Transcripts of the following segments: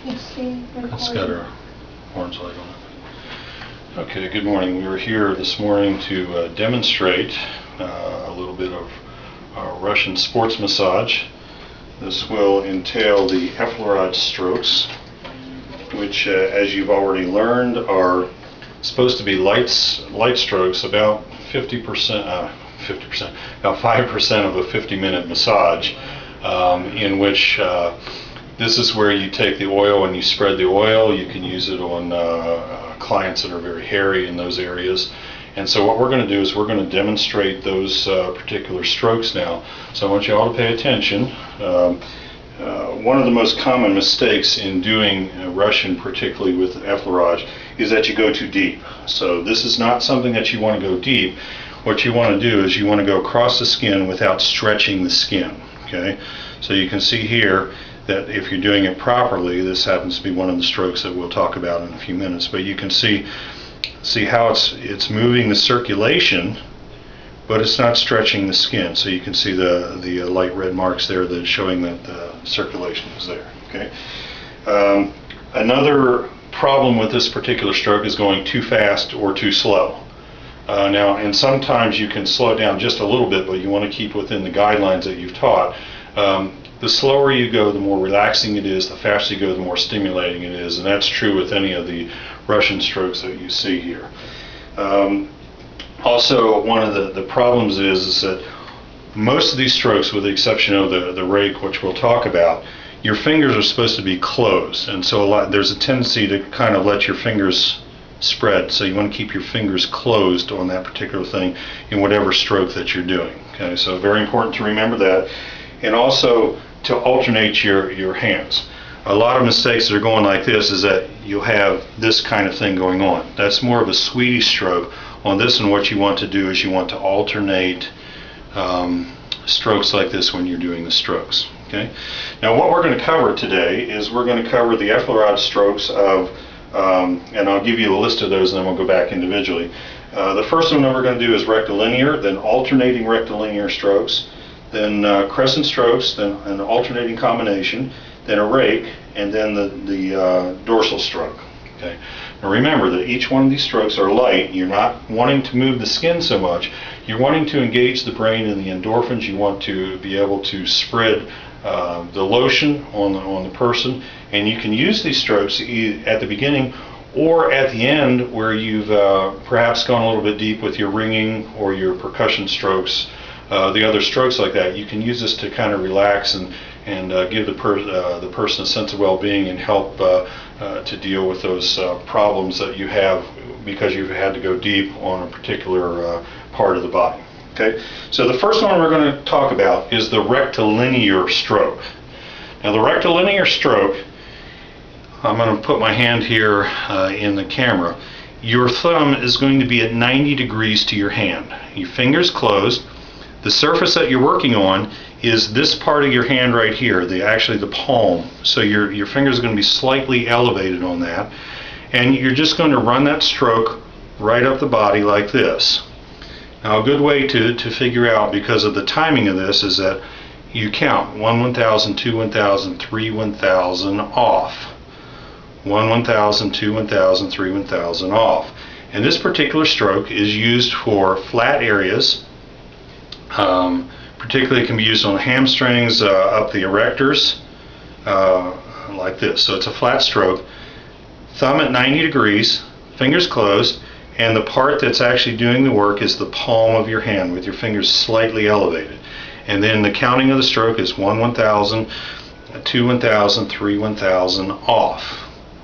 It's got our orange light on it. Okay, good morning. We were here this morning to demonstrate a little bit of Russian sports massage. This will entail the Effleurage strokes, which, as you've already learned, are supposed to be light strokes, about 50%, about 5% of a 50-minute massage, in which this is where you take the oil and you spread the oil. You can use it on clients that are very hairy in those areas. And so what we're going to do is we're going to demonstrate those particular strokes now. So I want you all to pay attention. One of the most common mistakes in doing Russian, particularly with Effleurage, is that you go too deep. So this is not something that you want to go deep. What you want to do is you want to go across the skin without stretching the skin. Okay? So you can see here that if you're doing it properly, this happens to be one of the strokes that we'll talk about in a few minutes, but you can see how it's moving the circulation, but it's not stretching the skin. So you can see the light red marks there that are showing that the circulation is there. Okay. Another problem with this particular stroke is going too fast or too slow. And sometimes you can slow it down just a little bit, but you want to keep within the guidelines that you've taught. The slower you go, the more relaxing it is. The faster you go, the more stimulating it is, and that's true with any of the Russian strokes that you see here. Also, one of the problems is that most of these strokes, with the exception of the rake, which we'll talk about, your fingers are supposed to be closed, and so there's a tendency to kind of let your fingers spread. So you want to keep your fingers closed on that particular thing in whatever stroke that you're doing. Okay, so very important to remember that, and also to alternate your hands. A lot of mistakes that are going like this is that you'll have this kind of thing going on. That's more of a sweetie stroke. On this one, what you want to do is you want to alternate strokes like this when you're doing the strokes. Okay. Now what we're going to cover today is we're going to cover the Effleurage strokes of, and I'll give you a list of those and then we'll go back individually. The first one that we're going to do is rectilinear, then alternating rectilinear strokes, then crescent strokes, then an alternating combination, then a rake, and then the dorsal stroke. Okay. Now remember that each one of these strokes are light. You're not wanting to move the skin so much. You're wanting to engage the brain and the endorphins. You want to be able to spread the lotion on the person, and you can use these strokes at the beginning or at the end where you've perhaps gone a little bit deep with your ringing or your percussion strokes. The other strokes like that, you can use this to kind of relax and give the person a sense of well-being and help to deal with those problems that you have because you've had to go deep on a particular part of the body. Okay, so the first one we're going to talk about is the rectilinear stroke. Now the rectilinear stroke, I'm going to put my hand here in the camera. Your thumb is going to be at 90 degrees to your hand. Your fingers closed. The surface that you're working on is this part of your hand right here, actually the palm. So your fingers are going to be slightly elevated on that. And you're just going to run that stroke right up the body like this. Now a good way to figure out, because of the timing of this, is that you count 1 1000, 2 1000, 3 1000 off. 1 1000, 2 1000, 3 1000 off. And this particular stroke is used for flat areas. Particularly it can be used on the hamstrings, up the erectors, like this. So it's a flat stroke. Thumb at 90 degrees, fingers closed, and the part that's actually doing the work is the palm of your hand with your fingers slightly elevated. And then the counting of the stroke is 1 1000, 2 1000, 3 1000 off.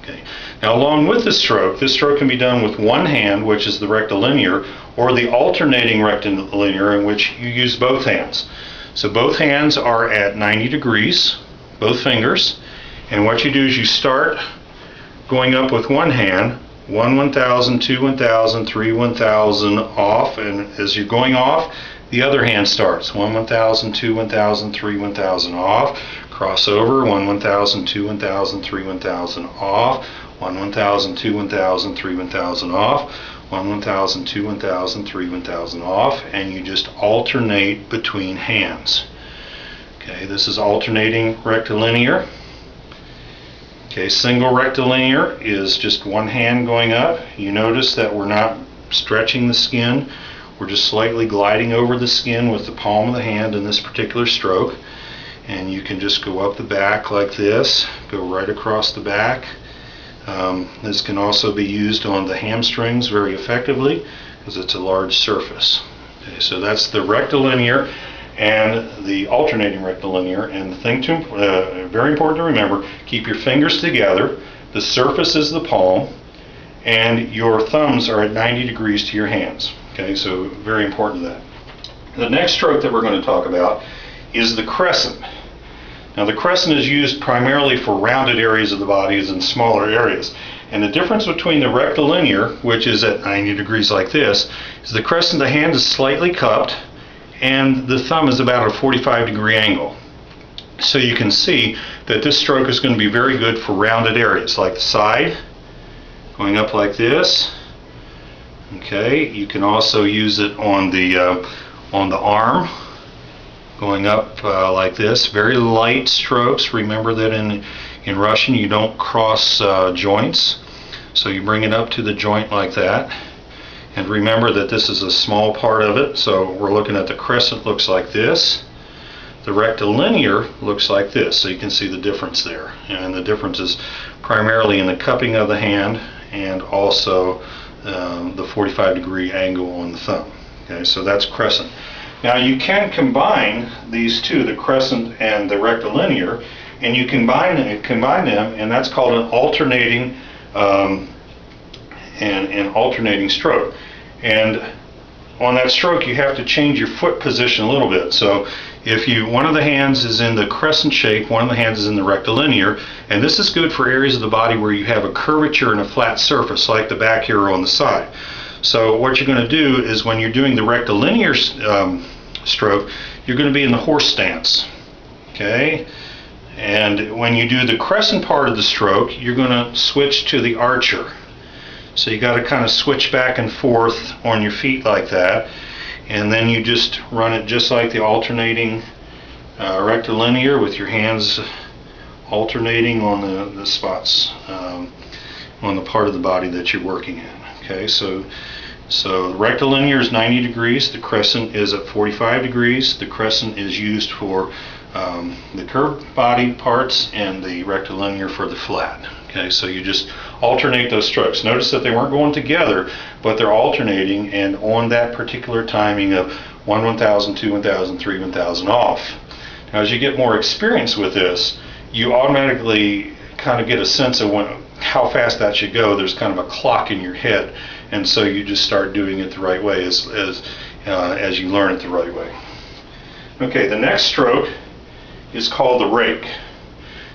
Okay. Now along with this stroke can be done with one hand, which is the rectilinear, or the alternating rectilinear, in which you use both hands. So both hands are at 90 degrees, both fingers, and what you do is you start going up with one hand, 1 1000, 2 1000, 3 1000 off, and as you're going off, the other hand starts 1 1000, 2 1000, 3 1000 off, cross over 1 1000, 2 1000, 3 1000 off, 1 1000, 2 1000, 3 1000 off, 1 1000, 2 1000, 3 1000 off, and you just alternate between hands. Okay, this is alternating rectilinear. Okay, single rectilinear is just one hand going up. You notice that we're not stretching the skin. We're just slightly gliding over the skin with the palm of the hand in this particular stroke. And you can just go up the back like this, go right across the back. This can also be used on the hamstrings very effectively because it's a large surface. Okay, so that's the rectilinear and the alternating rectilinear. And the thing very important to remember, keep your fingers together, the surface is the palm, and your thumbs are at 90 degrees to your hands. Okay, so very important that. The next stroke that we're going to talk about is the crescent. Now the crescent is used primarily for rounded areas of the bodies and smaller areas. And the difference between the rectilinear, which is at 90 degrees like this, is the crescent, the hand is slightly cupped and the thumb is about a 45-degree angle. So you can see that this stroke is going to be very good for rounded areas like the side, going up like this. Okay, you can also use it on the arm, going up like this. Very light strokes. Remember that in Russian you don't cross joints, so you bring it up to the joint like that. And remember that this is a small part of it, so we're looking at the crescent looks like this. The rectilinear looks like this, so you can see the difference there. And the difference is primarily in the cupping of the hand and also the 45-degree angle on the thumb. Okay, so that's crescent. Now you can combine these two, the crescent and the rectilinear, and you combine them, and that's called an alternating alternating stroke. And on that stroke you have to change your foot position a little bit. So if one of the hands is in the crescent shape, one of the hands is in the rectilinear, and this is good for areas of the body where you have a curvature and a flat surface like the back here or on the side. So what you're going to do is when you're doing the rectilinear stroke, you're going to be in the horse stance. Okay? And when you do the crescent part of the stroke, you're going to switch to the archer. So you got to kind of switch back and forth on your feet like that, and then you just run it just like the alternating rectilinear with your hands alternating on the spots on the part of the body that you're working in. Okay, so the rectilinear is 90 degrees, the crescent is at 45 degrees. The crescent is used for the curved body parts and the rectilinear for the flat. Okay, so you just alternate those strokes. Notice that they weren't going together, but they're alternating, and on that particular timing of 1 1000, 2 1000, 3 1000 off. Now as you get more experience with this, you automatically kind of get a sense of how fast that should go. There's kind of a clock in your head, and so you just start doing it the right way as you learn it the right way. Okay, the next stroke is called the rake.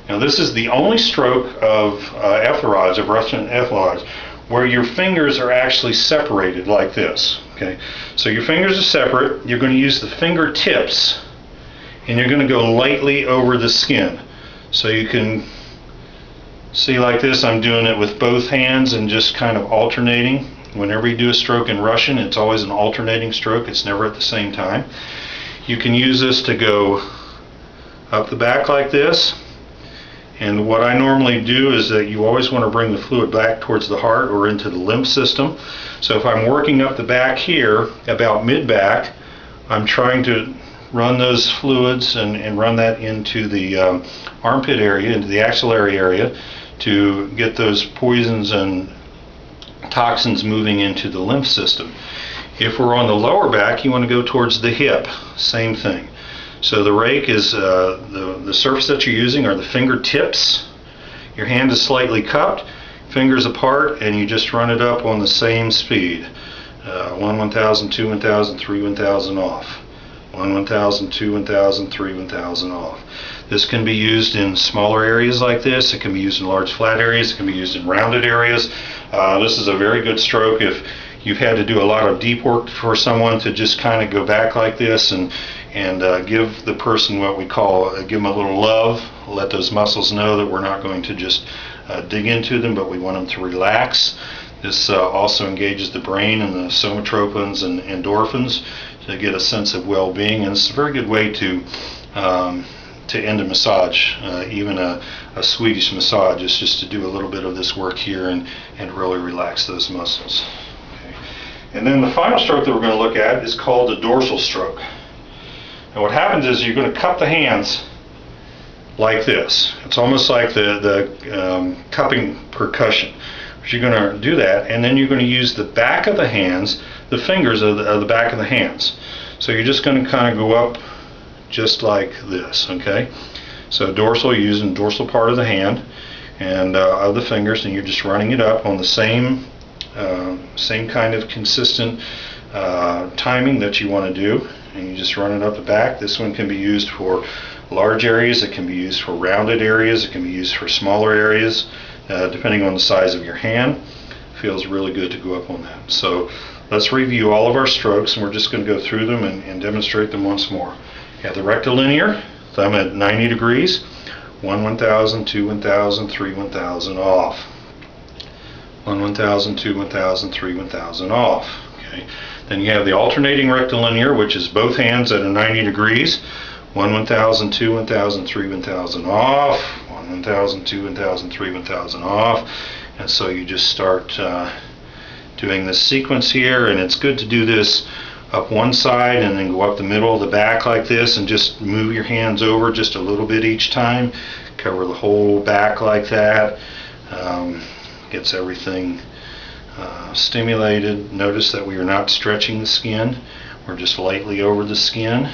Now this is the only stroke of Effleurage, of Russian Effleurage, where your fingers are actually separated like this. Okay, so your fingers are separate. You're going to use the fingertips, and you're going to go lightly over the skin. So you can see like this, I'm doing it with both hands and just kind of alternating. Whenever you do a stroke in Russian, it's always an alternating stroke. It's never at the same time. You can use this to go up the back like this. And what I normally do is that you always want to bring the fluid back towards the heart or into the lymph system. So if I'm working up the back here, about mid-back, I'm trying to run those fluids and run that into the armpit area, into the axillary area, to get those poisons and toxins moving into the lymph system. If we're on the lower back, you want to go towards the hip. Same thing. So the rake is the surface that you're using are the fingertips. Your hand is slightly cupped, fingers apart, and you just run it up on the same speed. 1 1000, 2 1000, 3 1000 off. 1 1000, 2 1000, 3 1000 off. This can be used in smaller areas like this. It can be used in large flat areas. It can be used in rounded areas. This is a very good stroke if you've had to do a lot of deep work for someone to just kind of go back like this and give the person what we call, give them a little love, let those muscles know that we're not going to just dig into them, but we want them to relax. This also engages the brain and the somatropins and endorphins to get a sense of well-being, and it's a very good way to to end a massage, even a Swedish massage, is just to do a little bit of this work here and really relax those muscles. Okay. And then the final stroke that we're going to look at is called a dorsal stroke. And what happens is you're going to cup the hands like this. It's almost like the cupping percussion. But you're going to do that, and then you're going to use the back of the hands, the fingers of the back of the hands. So you're just going to kind of go up just like this, okay? So dorsal, using dorsal part of the hand and of the fingers, and you're just running it up on the same kind of consistent timing that you want to do, and you just run it up the back. This one can be used for large areas, it can be used for rounded areas, it can be used for smaller areas, depending on the size of your hand. Feels really good to go up on that. So let's review all of our strokes, and we're just going to go through them and demonstrate them once more. You have the rectilinear, thumb at 90 degrees, 1 1000, 2 1000, 3 1000 off. 1 1000, 2 1000, 3 1000 off. Okay. Then you have the alternating rectilinear, which is both hands at a 90 degrees, 1 1000, 2 1000, 3 1000 off, 1 1000, 2 1000, 3 1000 off. And so you just start doing this sequence here, and it's good to do this up one side and then go up the middle of the back like this, and just move your hands over just a little bit each time. Cover the whole back like that. Gets everything stimulated. Notice that we are not stretching the skin. We're just lightly over the skin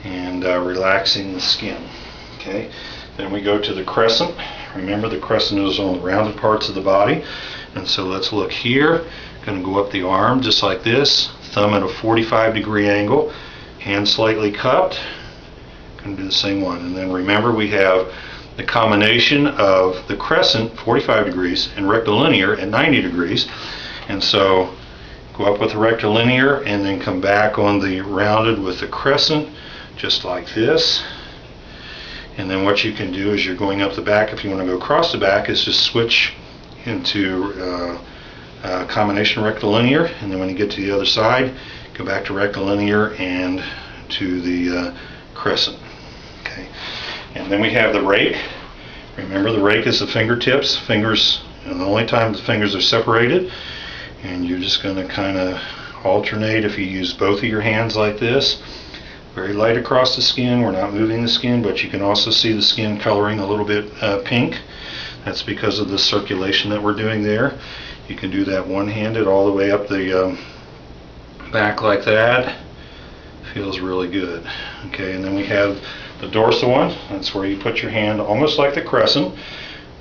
and relaxing the skin. Okay. Then we go to the crescent. Remember, the crescent is on the rounded parts of the body. And so let's look here. Going to go up the arm just like this. Thumb at a 45-degree angle. Hand slightly cupped. Going to do the same one. And then remember, we have the combination of the crescent, 45 degrees, and rectilinear at 90 degrees. And so go up with the rectilinear and then come back on the rounded with the crescent, just like this. And then what you can do is, you're going up the back, if you want to go across the back, is just switch into combination rectilinear, and then when you get to the other side, go back to rectilinear and to the crescent. Okay. And then we have the rake. Remember, the rake is the fingertips. Fingers, and the only time the fingers are separated. And you're just going to kind of alternate. If you use both of your hands like this, very light across the skin. We're not moving the skin, but you can also see the skin coloring a little bit pink. That's because of the circulation that we're doing there. You can do that one-handed all the way up the back like that. Feels really good. Okay, and then we have the dorsal one. That's where you put your hand almost like the crescent.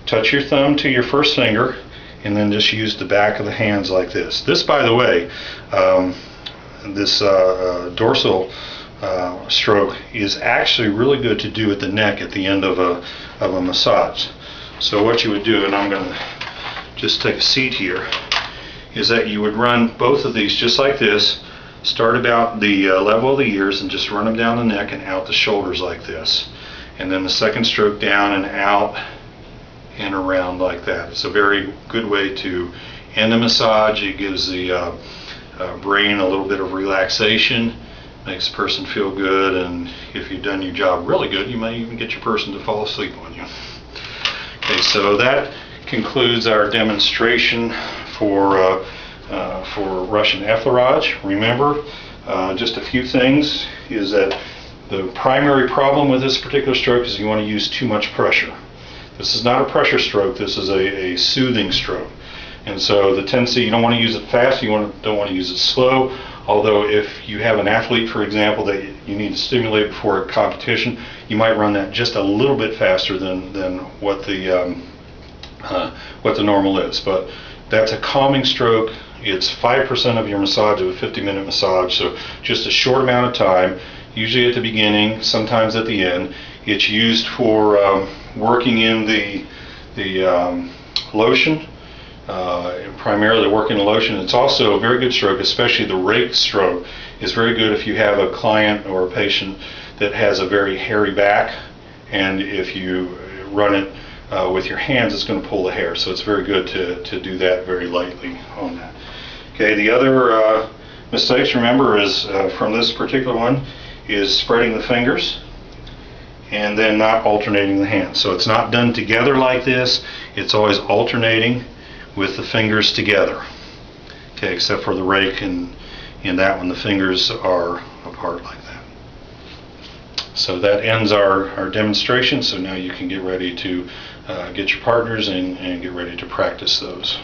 Touch your thumb to your first finger, and then just use the back of the hands like this. This, by the way, this dorsal stroke is actually really good to do at the neck at the end of a massage. So what you would do, and I'm going to just take a seat here, is that you would run both of these just like this. Start about the level of the ears and just run them down the neck and out the shoulders like this. And then the second stroke down and out and around like that. It's a very good way to end a massage. It gives the brain a little bit of relaxation, makes the person feel good, and if you've done your job really good, you may even get your person to fall asleep on you. Okay, so that concludes our demonstration for Russian effleurage. Remember, just a few things is that the primary problem with this particular stroke is you want to use too much pressure. This is not a pressure stroke, this is a soothing stroke. And so the tendency, you don't want to use it fast, you don't want to use it slow. Although if you have an athlete, for example, that you need to stimulate before a competition, you might run that just a little bit faster than what the normal is. But that's a calming stroke. It's 5% of your massage of a 50-minute massage, so just a short amount of time, usually at the beginning, sometimes at the end. It's used for working in the lotion, primarily working the lotion. It's also a very good stroke, especially the rake stroke is very good if you have a client or a patient that has a very hairy back, and if you run it with your hands, it's going to pull the hair. So it's very good to do that very lightly on that. Okay, the other mistakes, remember, is from this particular one, is spreading the fingers and then not alternating the hands. So it's not done together like this, it's always alternating with the fingers together. Okay, except for the rake, and in that one the fingers are apart like that. So that ends our demonstration, so now you can get ready to get your partners and get ready to practice those.